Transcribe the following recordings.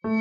Hello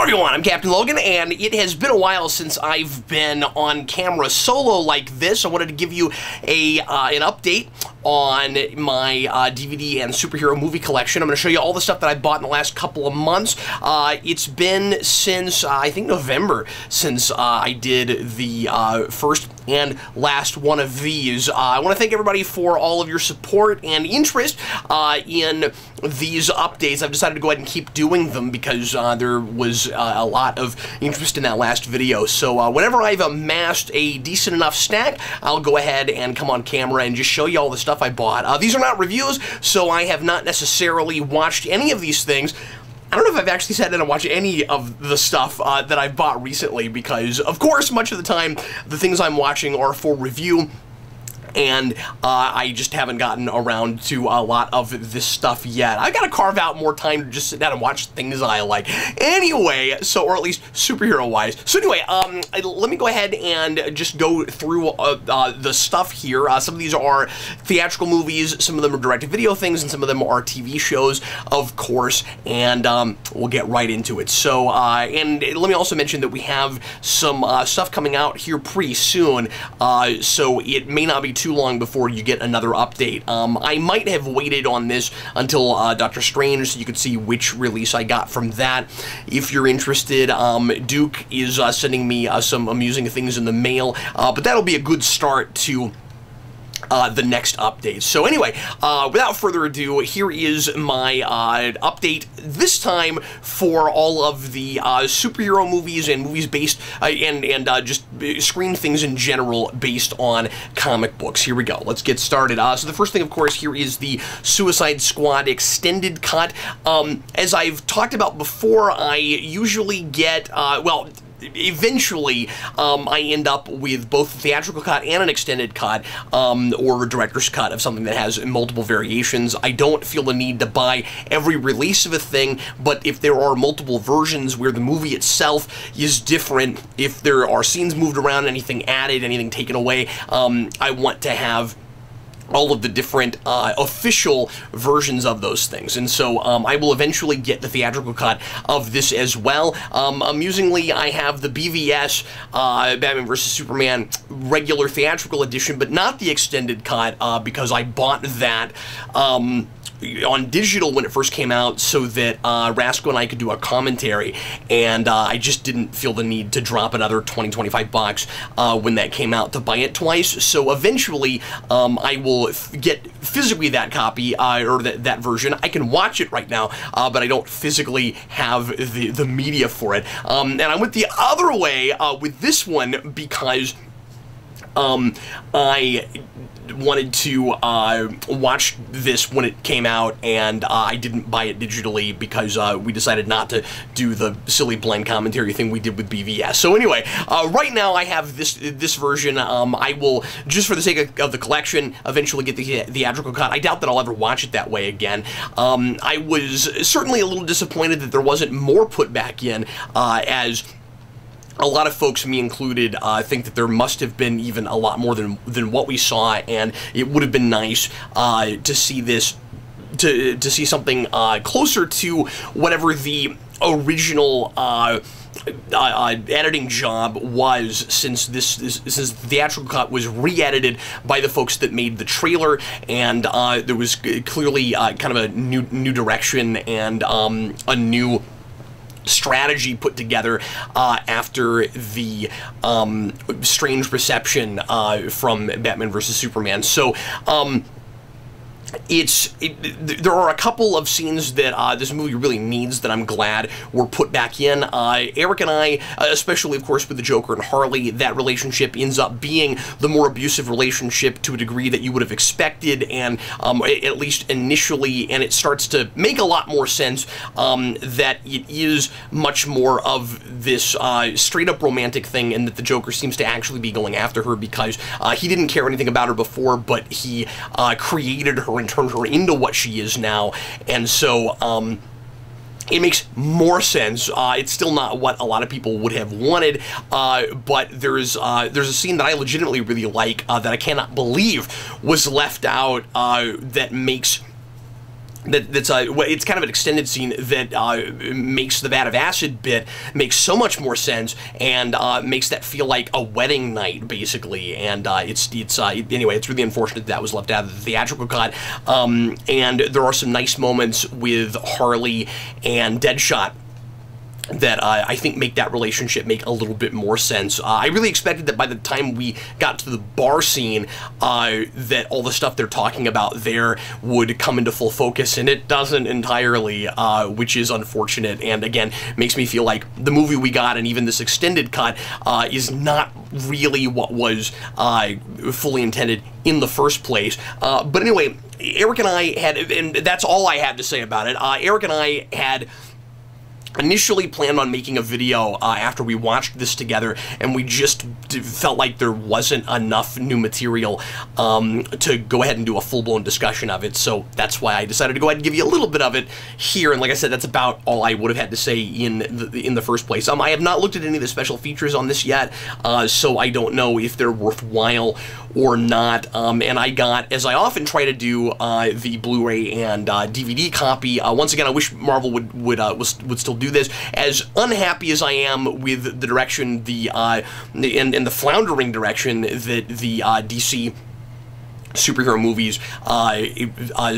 everyone, I'm Captain Logan, and it has been a while since I've been on camera solo like this. I wanted to give you an update on my DVD and superhero movie collection. I'm going to show you all the stuff that I bought in the last couple of months. It's been since, I think, November since I did the first and last one of these. I want to thank everybody for all of your support and interest in these updates. I've decided to go ahead and keep doing them because there was a lot of interest in that last video. So whenever I've amassed a decent enough stack, I'll go ahead and come on camera and just show you all the stuff I bought. These are not reviews, so I have not necessarily watched any of these things. I don't know if I've actually sat down and watched any of the stuff that I've bought recently because, of course, much of the time, the things I'm watching are for review, and I just haven't gotten around to a lot of this stuff yet. I've got to carve out more time to just sit down and watch things I like. Anyway, or at least superhero-wise. So anyway, let me go ahead and just go through the stuff here. Some of these are theatrical movies, some of them are direct-to-video things, and some of them are TV shows, of course, and we'll get right into it. So, and let me also mention that we have some stuff coming out here pretty soon, so it may not be too long before you get another update. I might have waited on this until Doctor Strange so you could see which release I got from that. If you're interested, Duke is sending me some amusing things in the mail, but that'll be a good start to the next update. So anyway, without further ado, here is my update, this time for all of the superhero movies and movies based, and just screen things in general based on comic books. Here we go. Let's get started. So the first thing, of course, here is the Suicide Squad extended cut. As I've talked about before, I usually get, well, eventually, I end up with both a theatrical cut and an extended cut, or a director's cut of something that has multiple variations. I don't feel the need to buy every release of a thing, but if there are multiple versions where the movie itself is different, if there are scenes moved around, anything added, anything taken away, I want to have all of the different official versions of those things. And so I will eventually get the theatrical cut of this as well. Amusingly, I have the BVS Batman vs. Superman regular theatrical edition, but not the extended cut because I bought that on digital when it first came out so that Rasco and I could do a commentary, and I just didn't feel the need to drop another $20-25 when that came out to buy it twice. So eventually I will get physically that copy, or that version. I can watch it right now, but I don't physically have the media for it. And I went the other way with this one because I wanted to watch this when it came out, and I didn't buy it digitally because we decided not to do the silly blind commentary thing we did with BVS. So anyway, right now I have this version. I will, just for the sake of the collection, eventually get the theatrical cut. I doubt that I'll ever watch it that way again. I was certainly a little disappointed that there wasn't more put back in, as a lot of folks, me included, think that there must have been even a lot more than what we saw, and it would have been nice to see this, to see something closer to whatever the original editing job was, since since the theatrical cut was re-edited by the folks that made the trailer, and there was clearly kind of a new direction and a new strategy put together after the strange reception from Batman vs. Superman. So there are a couple of scenes that this movie really needs that I'm glad were put back in. Eric and I, especially of course with the Joker and Harley, that relationship ends up being the more abusive relationship to a degree that you would have expected, and at least initially, and it starts to make a lot more sense that it is much more of this straight up romantic thing, and that the Joker seems to actually be going after her because he didn't care anything about her before, but he created her and turned her into what she is now. And so it makes more sense. It's still not what a lot of people would have wanted, but there's a scene that I legitimately really like that I cannot believe was left out that makes... it's kind of an extended scene that makes the vat of acid bit makes so much more sense and makes that feel like a wedding night, basically. And anyway, it's really unfortunate that was left out of the theatrical cut. And there are some nice moments with Harley and Deadshot that I think make that relationship make a little bit more sense. I really expected that by the time we got to the bar scene, that all the stuff they're talking about there would come into full focus, and it doesn't entirely, which is unfortunate, and again, makes me feel like the movie we got, and even this extended cut, is not really what was fully intended in the first place. But anyway, Eric and I had, and that's all I have to say about it, Eric and I had initially planned on making a video after we watched this together, and we just felt like there wasn't enough new material to go ahead and do a full-blown discussion of it, so that's why I decided to go ahead and give you a little bit of it here, and like I said, that's about all I would have had to say in the first place. I have not looked at any of the special features on this yet, so I don't know if they're worthwhile or not, and I got, as I often try to do, the Blu-ray and DVD copy. Once again, I wish Marvel would still do this. As unhappy as I am with the direction, and the floundering direction that the DC superhero movies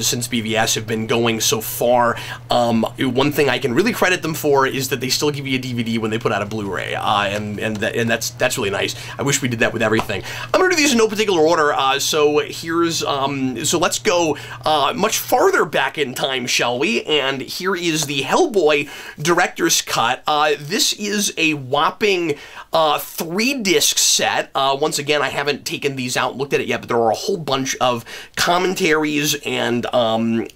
since BVS have been going so far. One thing I can really credit them for is that they still give you a DVD when they put out a Blu-ray, and that's really nice. I wish we did that with everything. I'm gonna do these in no particular order. So here's so let's go much farther back in time, shall we? And here is the Hellboy director's cut. This is a whopping 3-disc set. Once again, I haven't taken these out and looked at it yet, but there are a whole bunch of commentaries and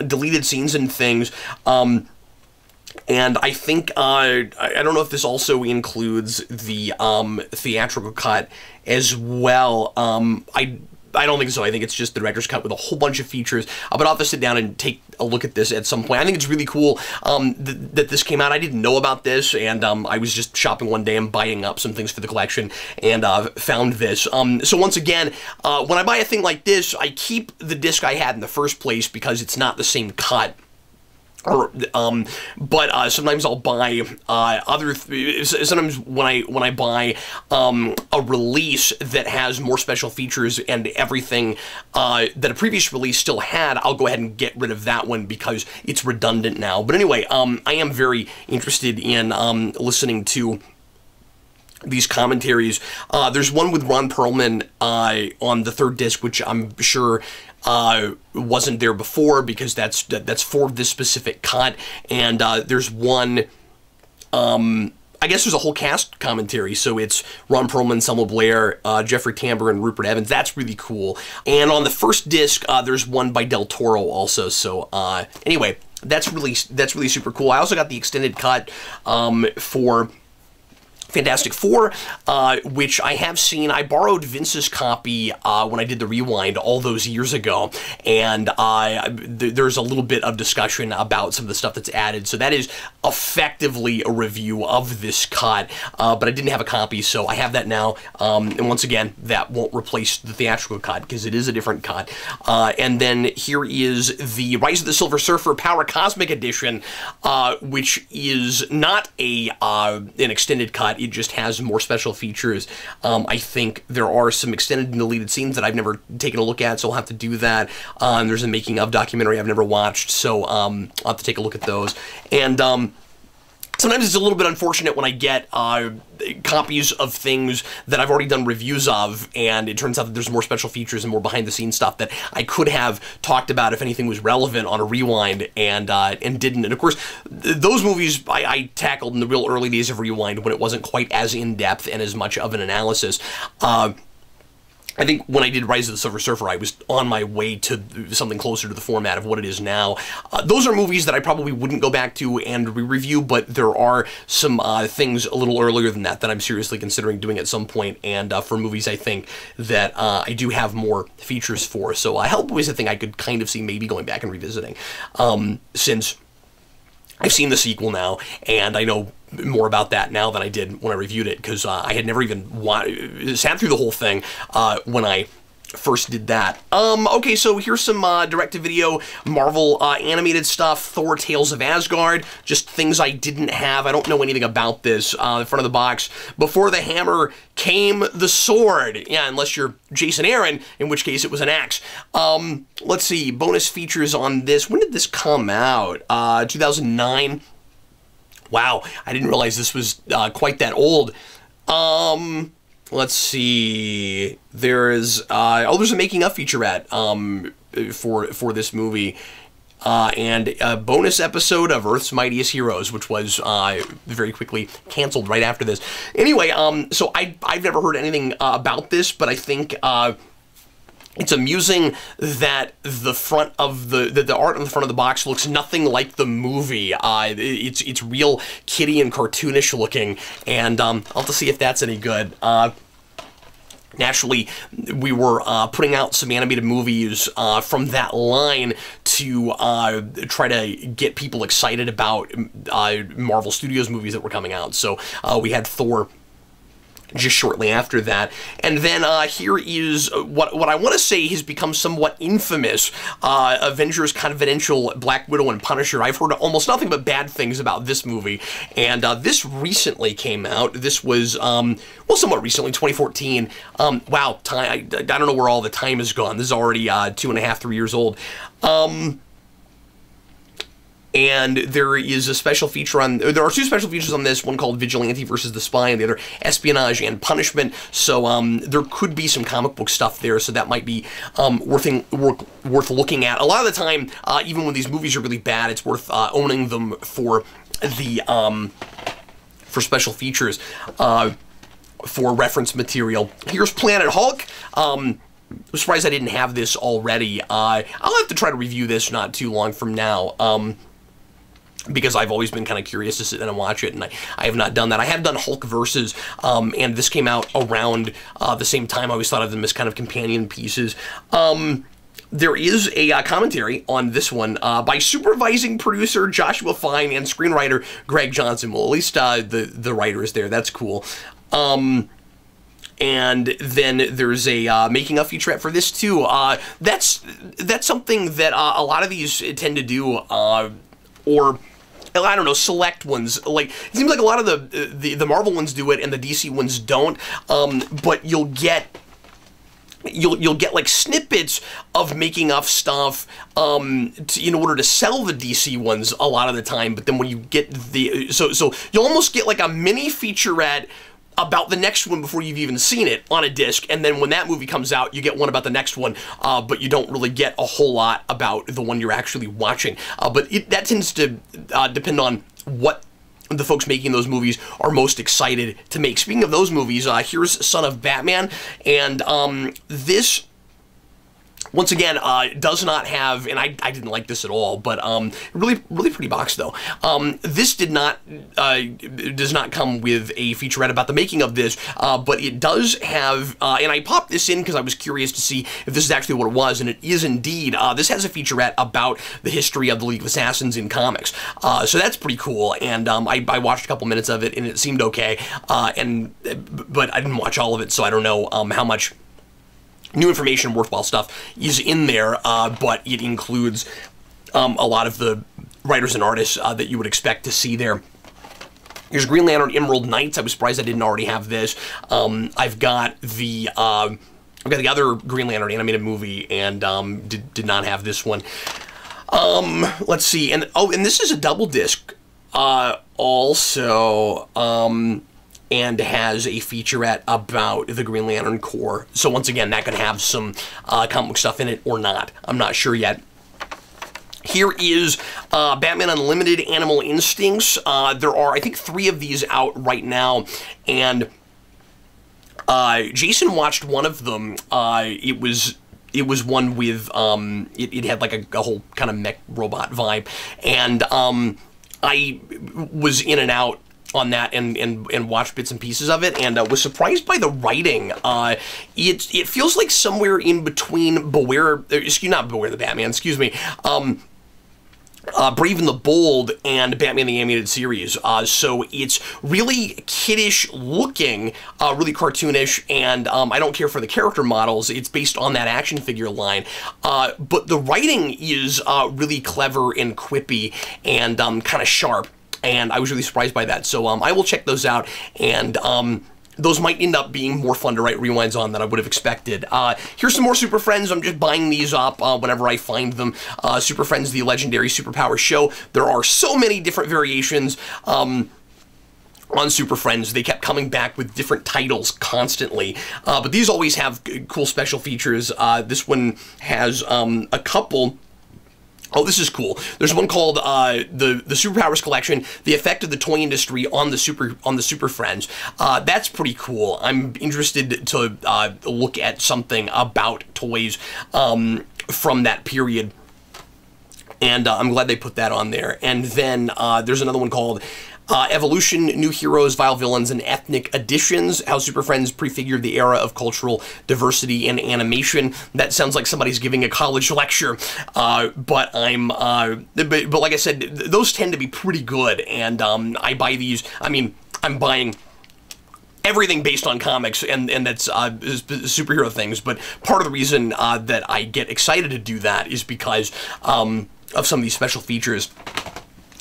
deleted scenes and things. And I think, I don't know if this also includes the theatrical cut as well. I don't think so. I think it's just the director's cut with a whole bunch of features. But I'll have to sit down and take a look at this at some point. I think it's really cool that this came out. I didn't know about this, and I was just shopping one day and buying up some things for the collection, and found this. So once again, when I buy a thing like this, I keep the disc I had in the first place because it's not the same cut. But sometimes I'll buy sometimes when I buy a release that has more special features and everything that a previous release still had, I'll go ahead and get rid of that one because it's redundant now. But anyway, I am very interested in listening to these commentaries. There's one with Ron Perlman on the 3rd disc, which I'm sure wasn't there before because that's for this specific cut. And there's one, I guess there's a whole cast commentary, so it's Ron Perlman, Selma Blair, Jeffrey Tambor, and Rupert Evans. That's really cool. And on the 1st disc, there's one by Del Toro also. So anyway, that's really super cool. I also got the extended cut for Fantastic Four, which I have seen. I borrowed Vince's copy when I did the rewind all those years ago, and there's a little bit of discussion about some of the stuff that's added, so that is effectively a review of this cut, but I didn't have a copy, so I have that now, and once again, that won't replace the theatrical cut, because it is a different cut. And then here is the Rise of the Silver Surfer Power Cosmic Edition, which is not an extended cut. It just has more special features. I think there are some extended and deleted scenes that I've never taken a look at, so I'll have to do that. There's a making of documentary I've never watched, so I'll have to take a look at those. And sometimes it's a little bit unfortunate when I get copies of things that I've already done reviews of, and it turns out that there's more special features and more behind-the-scenes stuff that I could have talked about if anything was relevant on a rewind, and didn't. And of course, those movies I tackled in the real early days of Rewind when it wasn't quite as in-depth and as much of an analysis. I think when I did Rise of the Silver Surfer, I was on my way to something closer to the format of what it is now. Those are movies that I probably wouldn't go back to and re-review, but there are some things a little earlier than that I'm seriously considering doing at some point, and for movies I think that I do have more features for. So Hellboy is a thing I could kind of see maybe going back and revisiting, since I've seen the sequel now, and I know more about that now than I did when I reviewed it, because I had never even sat through the whole thing when I first did that. Okay, so here's some direct-to-video Marvel animated stuff. Thor: Tales of Asgard, just things I didn't have. I don't know anything about this. The front of the box: before the hammer came the sword. Yeah, unless you're Jason Aaron, in which case it was an axe. Let's see, bonus features on this. When did this come out? 2009. Wow, I didn't realize this was quite that old. Let's see. There's there's a making of featurette for this movie, and a bonus episode of Earth's Mightiest Heroes, which was very quickly canceled right after this. Anyway, so I've never heard anything about this, but I think it's amusing that the front of the art on the front of the box looks nothing like the movie. It's real kiddie and cartoonish looking, and I'll have to see if that's any good. Naturally, we were putting out some animated movies from that line to try to get people excited about Marvel Studios movies that were coming out. So we had Thor just shortly after that. And then here is what I want to say has become somewhat infamous. Avengers Confidential, Black Widow, and Punisher. I've heard almost nothing but bad things about this movie. And this recently came out. This was, well, somewhat recently, 2014. Wow, time, I don't know where all the time has gone. This is already 2.5, 3 years old. And there is a special feature on, there are two special features on this, one called Vigilante versus the Spy, and the other Espionage and Punishment. So there could be some comic book stuff there, so that might be worth looking at. A lot of the time, even when these movies are really bad, it's worth owning them for special features, for reference material. Here's Planet Hulk. I'm surprised I didn't have this already. I'll have to try to review this not too long from now. Because I've always been kind of curious to sit down and watch it, and I have not done that. I have done Hulk Versus, and this came out around the same time. I always thought of them as kind of companion pieces. There is a commentary on this one by supervising producer Joshua Fine and screenwriter Greg Johnson. Well, at least the writer is there. That's cool. And then there's a making of featurette for this too. That's something that a lot of these tend to do, or I don't know, select ones. Like, it seems like a lot of the Marvel ones do it and the DC ones don't. But you'll get like snippets of making of stuff in order to sell the DC ones a lot of the time. But then when you get so you'll almost get like a mini featurette about the next one before you've even seen it on a disc, and then when that movie comes out, you get one about the next one, but you don't really get a whole lot about the one you're actually watching. But that tends to depend on what the folks making those movies are most excited to make. Speaking of those movies, here's Son of Batman, and this, once again, does not have, and I didn't like this at all, but really pretty box though. This does not come with a featurette about the making of this, but it does have, and I popped this in because I was curious to see if this is actually what it was, and it is indeed. This has a featurette about the history of the League of Assassins in comics, so that's pretty cool. And I watched a couple minutes of it, and it seemed okay, but I didn't watch all of it, so I don't know how much new information, worthwhile stuff is in there, but it includes a lot of the writers and artists that you would expect to see there. Here's Green Lantern Emerald Knights. I was surprised I didn't already have this. I've got the other Green Lantern animated movie, and did not have this one. Let's see, and this is a double disc also. And has a featurette about the Green Lantern Corps. So once again, that could have some comic book stuff in it or not. I'm not sure yet. Here is Batman Unlimited Animal Instincts. There are, I think, 3 of these out right now, and Jason watched one of them. It was one with, it had like a whole kind of mech robot vibe, and I was in and out on that and watched bits and pieces of it, and was surprised by the writing. It feels like somewhere in between not Beware the Batman, excuse me, Brave and the Bold and Batman the Animated Series. So it's really kiddish looking, really cartoonish, and I don't care for the character models. It's based on that action figure line. But the writing is really clever and quippy and kind of sharp, and I was really surprised by that. So I will check those out, and those might end up being more fun to write rewinds on than I would have expected. Here's some more Super Friends. I'm just buying these up whenever I find them. Super Friends, the legendary superpower show. There are so many different variations on Super Friends. They kept coming back with different titles constantly. But these always have cool special features. This one has a couple. Oh, this is cool. There's one called the Superpowers Collection: The Effect of the Toy Industry on the Super Friends. That's pretty cool. I'm interested to look at something about toys from that period, and I'm glad they put that on there. And then there's another one called Evolution, New Heroes, Vile Villains, and Ethnic Additions, How Super Friends Prefigured the Era of Cultural Diversity in Animation. That sounds like somebody's giving a college lecture, but like I said, those tend to be pretty good, and I buy these. I mean, I'm buying everything based on comics, and that's superhero things, but part of the reason that I get excited to do that is because of some of these special features.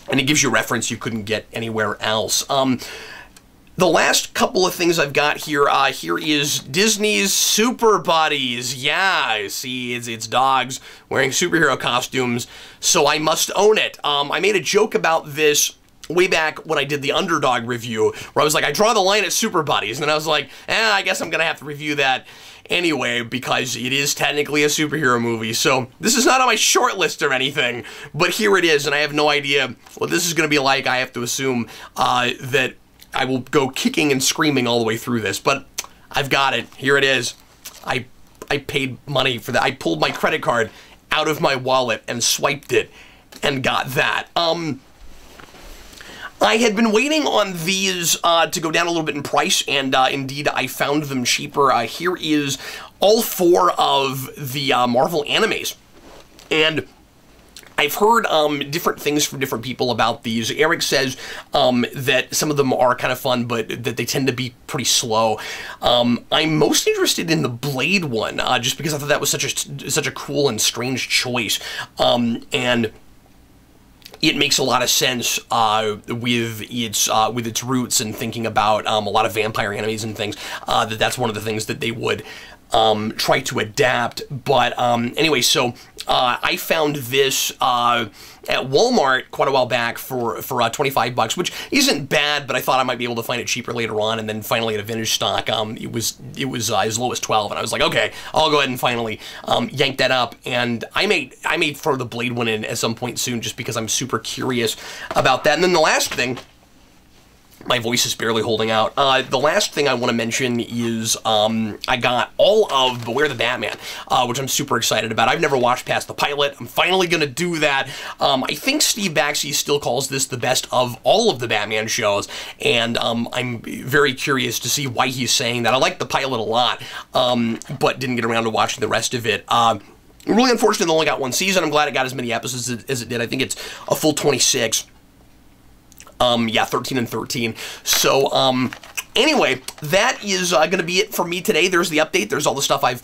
And it gives you a reference you couldn't get anywhere else. The last couple of things I've got here, here is Disney's Super Buddies. Yeah, see, it's dogs wearing superhero costumes, so I must own it. I made a joke about this way back when I did the Underdog review, where I was like, I draw the line at Super Buddies, and then I was like, I guess I'm gonna have to review that anyway, because it is technically a superhero movie. So this is not on my short list or anything, but here it is, and I have no idea what this is going to be like. I have to assume that I will go kicking and screaming all the way through this, but I've got it. Here it is. I paid money for that. I pulled my credit card out of my wallet and swiped it and got that. I had been waiting on these to go down a little bit in price, and indeed I found them cheaper. Here is all 4 of the Marvel animes, and I've heard different things from different people about these. Eric says that some of them are kind of fun, but that they tend to be pretty slow. I'm most interested in the Blade one, just because I thought that was such a cool and strange choice, and it makes a lot of sense with its roots and thinking about a lot of vampire animes and things. That's one of the things that they would try to adapt. But anyway, so I found this at Walmart quite a while back for $25, which isn't bad, but I thought I might be able to find it cheaper later on, and then finally at a vintage stock, it was as low as 12, and I was like, okay, I'll go ahead and finally yank that up, and I may throw the Blade one in at some point soon, just because I'm super curious about that. And then the last thing, my voice is barely holding out. The last thing I want to mention is I got all of Beware the Batman, which I'm super excited about. I've never watched past the pilot. I'm finally going to do that. I think Steve Baxi still calls this the best of all of the Batman shows, and I'm very curious to see why he's saying that. I like the pilot a lot, but didn't get around to watching the rest of it. Really unfortunate it only got 1 season. I'm glad it got as many episodes as it did. I think it's a full 26. Yeah, 13 and 13. So, anyway, that is going to be it for me today. There's the update. There's all the stuff I've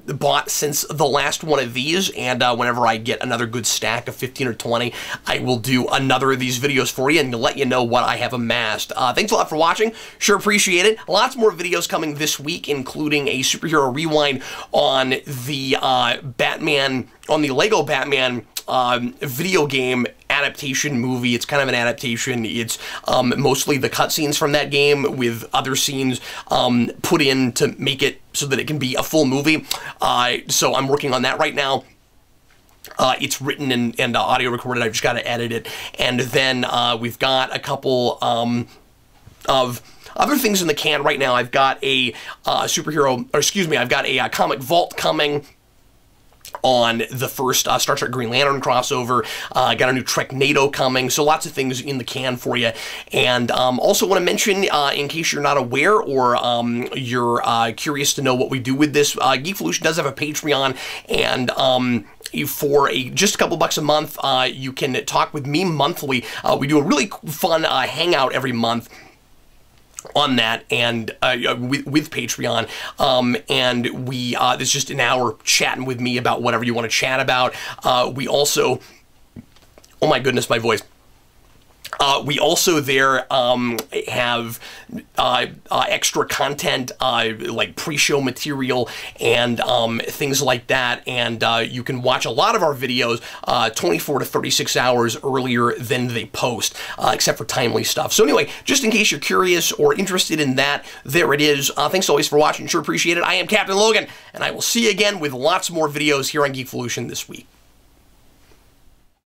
bought since the last one of these, and whenever I get another good stack of 15 or 20, I will do another of these videos for you and let you know what I have amassed. Thanks a lot for watching. Sure appreciate it. Lots more videos coming this week, including a superhero rewind on the on the Lego Batman video game adaptation movie. It's kind of an adaptation. It's mostly the cutscenes from that game with other scenes put in to make it so that it can be a full movie. So I'm working on that right now. It's written and audio recorded. I've just got to edit it. And then we've got a couple of other things in the can right now. I've got a I've got a comic vault coming. on the first Star Trek Green Lantern crossover. Got a new Trek NATO coming, so lots of things in the can for you. And also want to mention, in case you're not aware or you're curious to know what we do with this, Geekvolution does have a Patreon, and for just a couple bucks a month, you can talk with me monthly. We do a really fun hangout every month on that, and with Patreon, and we there's just an hour chatting with me about whatever you want to chat about. We also, oh my goodness, my voice. We also there have extra content, like pre-show material and things like that, and you can watch a lot of our videos 24 to 36 hours earlier than they post, except for timely stuff. So anyway, just in case you're curious or interested in that, there it is. Thanks always for watching. Sure appreciate it. I am Captain Logan, and I will see you again with lots more videos here on Geekvolution this week.